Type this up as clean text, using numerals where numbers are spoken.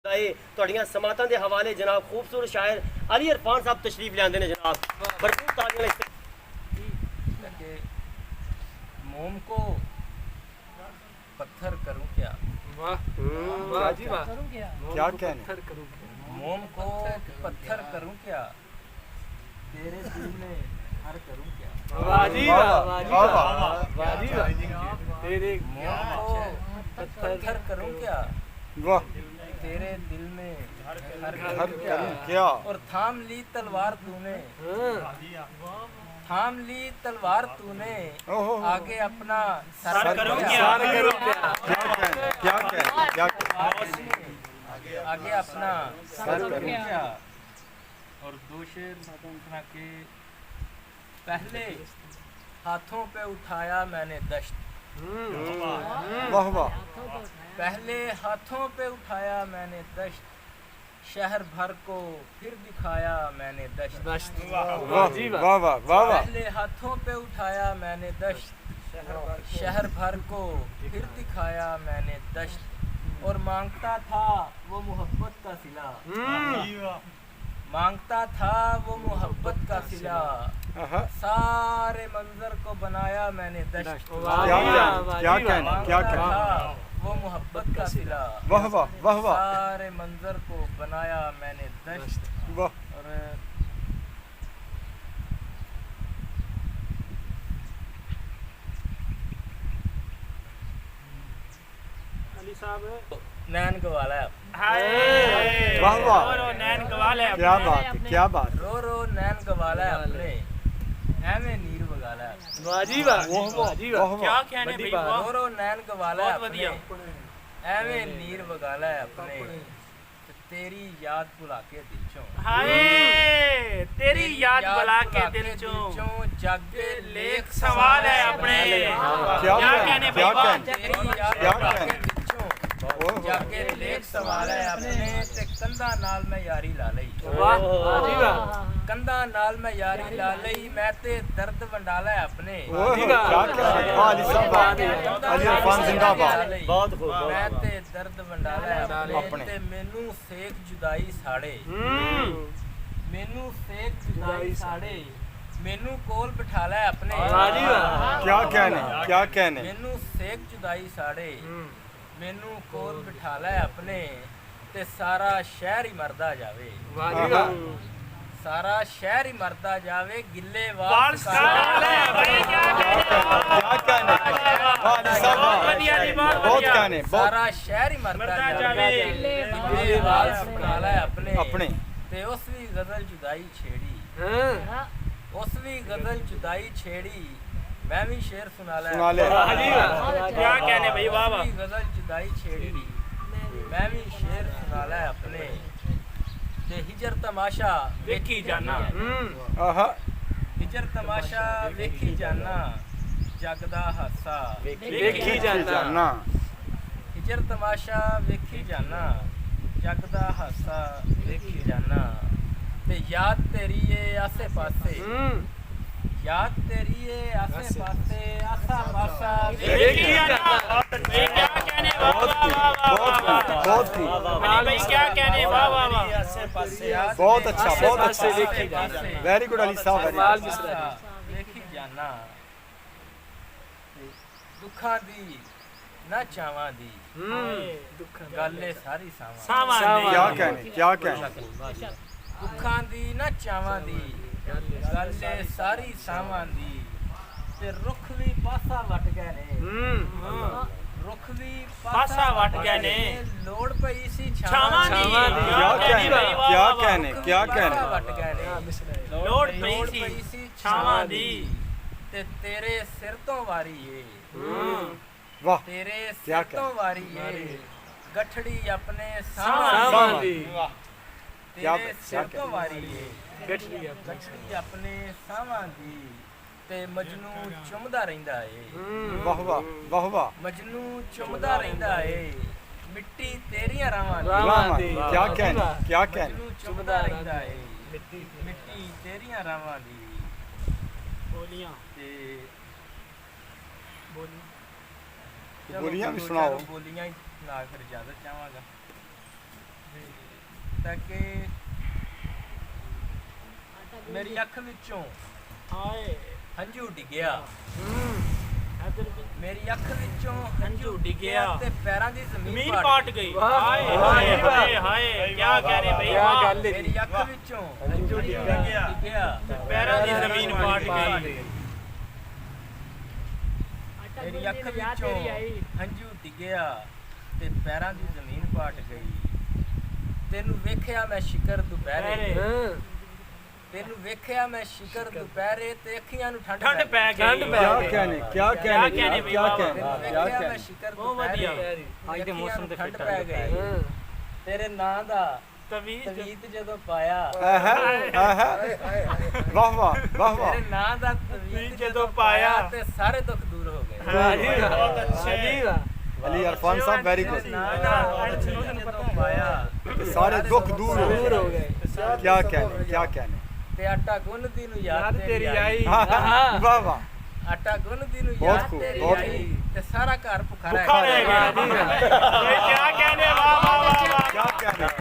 ਤੁਹਾਡੀਆਂ ਸਮਾਤਾਂ ਦੇ ਹਵਾਲੇ जनाब खूबसूरत शायर अली इरफान साहब तशरीफ लियांदे ने जनाब भरपूर तालियां कि मोम को पत्थर करूं क्या? वाह वाह जी वाह, क्या कहने? मोम को पत्थर करूं क्या? तेरे दिल में हर करूं क्या? वाह जी वाह, वाह जी वाह, वाह जी वाह, तेरे मोम को पत्थर करूं क्या? वाह तेरे दिल में हर हर करूं क्या? करूं क्या? और थाम ली तलवार तूने, थाम ली तलवार तूने, ओहो। आगे अपना सर सर करूं करूं क्या? सार करो क्या? क्या कहने? क्या कहने? क्या कहने? आगे अपना सर करूं करूं क्या? और दो शेर सुना के पहले हाथों पे उठाया मैंने दश्त, वाह वाह पहले हाथों पे उठाया मैंने दश्त, शहर भर को फिर दिखाया मैंने दश्त। वाह जी वाह, वाह वाह वाह वाह पहले हाथों पे उठाया मैंने दश्त, शहर भर को फिर दिखाया मैंने दश्त, और मांगता था वो मोहब्बत का सिला, मांगता था वो मोहब्बत का सिला, आहा। सारे मंजर को बनाया मैंने दश्त। वाह क्या जी वाह, वाह क्या जी वाह, कहने? क्या मांगता कहने? था वो मोहब्बत का सिला, वाह वाह वाह वाह सारे मंजर को बनाया मैंने दश्त। वाह और अली साहब नैन गवाला है, वाह वाह नैन गवाल है क्या बात है क्या बात है। रो रो नैन गवाला है अपने, एवें नीर बगाला है। वाह जी वाह, वाह जी वाह, वाह वाह कहने बड़ी भाई बात। वाह, रो रो नैन गवाला है बहुत अपने, बढ़िया। एवें नीर बगाला है अपने, ते तेरी याद भुला के दिल चों, हाय तेरी याद बुला के दिल चों जागे लेख सवाल है अपने, क्या कहने क्या भाई वाह, कहने? तेरी याद क्या भुला के कहने? दिल चों जागे लेख सवाल है अपने, ते कंधा नाल मैं यारी ला लई, वाह वाह जी वाह, कंधा नाल मैं यारी ला लई, मैं ते दर्द वंडाला है अपने, ओह, क्या कहने? वाह अली साहब वाह। अली इरफान जिंदाबाद। बहुत खूब मैं ते दर्द वंडाला है अपने। अपने, ते मैनू सेक जुदाई साड़े, मैनू सेक जुदाई साड़े, मैनू कोल बिठाला है अपने, वाह जी वाह, क्या कहने? क्या कहने? मैनू सेक जुदाई साड़े, मैनू कोल बिठाला है अपने, ते सारा शहर ही मरदा जावे, वाह जी वाह, सारा शहर ही मरदा जावे, गिल्ले वाल वाल स्टाइल है भाई, क्या कहने? क्या कहने? वाह अली साहब वाह। बढ़िया जी, बहुत बहुत बढ़िया। कहने बहुत सारा शहर ही मरदा मरदा जावे, जावे, गिल्ले वाल बिठाला है अपने, अपने ते उस भी गजल जुदाई छेड़ी, हाँ, उस भी गजल जुदाई छेड़ी, मैं भी शेर सुना ले, सुना ले। वाह जी वाह, क्या कहने भाई वाह उस वाह, भी गजल जुदाई छेड़ी, मैं भी शेर सुना ले अपने, ते हिजर तमाशा वेखी जाना, आहा हिजर तमाशा वेखी जाना, जगदा हासा वेखी जाना, जाना हिजर तमाशा वेखी जाना, जगदा हासा वेखी जाना, ते याद तेरी है आसे पासे, याद तेरी है आसे पासे, आसा पासा वेखी जाना, भाई क्या कहने वाह बहुत वाह खूब वाह बहुत वाह, खूब बहुत खूब भाई क्या कहने वाह वाह वाह, बहुत अच्छा बहुत आसे अच्छा वेखी जाना, वेरी गुड अली साहब वेरी कमाल गुड। मिसरा है। ਵੇਖੀ ਜਾਨਾ, ਦੁੱਖਾਂ ਦੀ ਨਾ ਚਾਵਾਂ ਦੀ, ਗੱਲ ਏ ਸਾਰੀ ਸਾਵਾਂ, सामान क्या कहने? क्या कहने? ਦੁੱਖਾਂ ਦੀ ਨਾ ਚਾਵਾਂ ਦੀ, ਗੱਲ ਏ ਸਾਰੀ ਸਾਵਾਂ ਦੀ, ਤੇ ਰੁੱਖ ਵੀ ਪਾਸਾ ਵਟ ਗਏ ਨੇ, ਰੁੱਖ ਵੀ ਪਾਸਾ ਵੱਟ ਗਏ ਨੇ, ਲੋੜ ਪਈ ਸੀ ਛਾਵਾਂ ਦੀ, क्या कहने? क्या कहने? क्या कहने? ਵਟ ਗਏ ਨੇ, ਲੋੜ ਪਈ ਸੀ ਛਾਵਾਂ ਦੀ, ਤੇ ਤੇਰੇ ਸਿਰ ਤੋਂ ਵਾਰੀ ਏ, वाह ਤੇਰੇ ਕਿਆ ਸਿਰ ਤੋਂ ਵਾਰੀ ਏ, ਗਠੜੀ ਆਪਣੇ ਸਾਵਾਂ ਸਾਵਾਂ ਦੀ, ਕਿਆ ਤੇਰੇ ਕਿਆ ਸਿਰ ਤੋਂ ਵਾਰੀ ਏ, ਗੱਠੜੀ ਗਠੜੀ ਆਪਣੇ ਸਾਵਾਂ ਦੀ, ਤੇ ਮਜਨੂ ਚੁੰਮਦਾ ਰਹਿੰਦਾ ਏ, वाह वाह वाह वाह ਮਜਨੂ ਚੁੰਮਦਾ ਰਹਿੰਦਾ ਏ, ਮਿੱਟੀ ਤੇਰੀਆਂ ਰਾਵਾਂ ਦੀ, रामा क्या कहने? क्या कहने? ਮਜਨੂ ਚੁੰਮਦਾ ਰਹਿੰਦਾ ਏ, ਮਿੱਟੀ ਤੇਰੀਆਂ ਰਾਵਾਂ ਦੀ, ਬੋਲੀਆਂ ਤੇ बोलियां भी सुनाओ। ਬੋਲੀਆਂ ਹੀ ਸੁਣਾ ਫਿਰ ਇਜਾਜ਼ਤ ਚਾਹਾਂਗਾ। कहता कि मेरी अख विचों हंझू डिगया मेरी अख विचों हंझू डिगया ते पैरां दी जमीन पाट गई हाय हाय हाय क्या कह रहे भाई वाह मेरी अख विचों हंझू डिगया ते पैरां दी जमीन पाट गई मेरी अख विचों हंझू डिगया ते पैरां दी जमीन पाट गई तेनू वेखिया मैं शिकर दुपहरे तेनू वेखिया मैं शिकर दुपहरे ते अखियां नु ठंड पै गई क्या कहने वेखिया मैं शिकर दुपहरे आज दे मौसम ते ठंड पै गई तेरे नां दा तवीत जदों पाया वाह वाह तेरे नां दा तवीत जदों पाया ते सारे दुख दूर हो गए बहुत अच्छे अली इरफान साहब वेरी गुड पाया सारे दुख दूर हो गए क्या कहने ते आटा गुनदी नु याद तेरी आई वाह वाह आटा गुनदी नु बहुत याद खूब, तेरी बहुत आई ते सारा घर भुखा भुखा रह रह गया गया क्या कहने वाह वाह वाह क्या कहने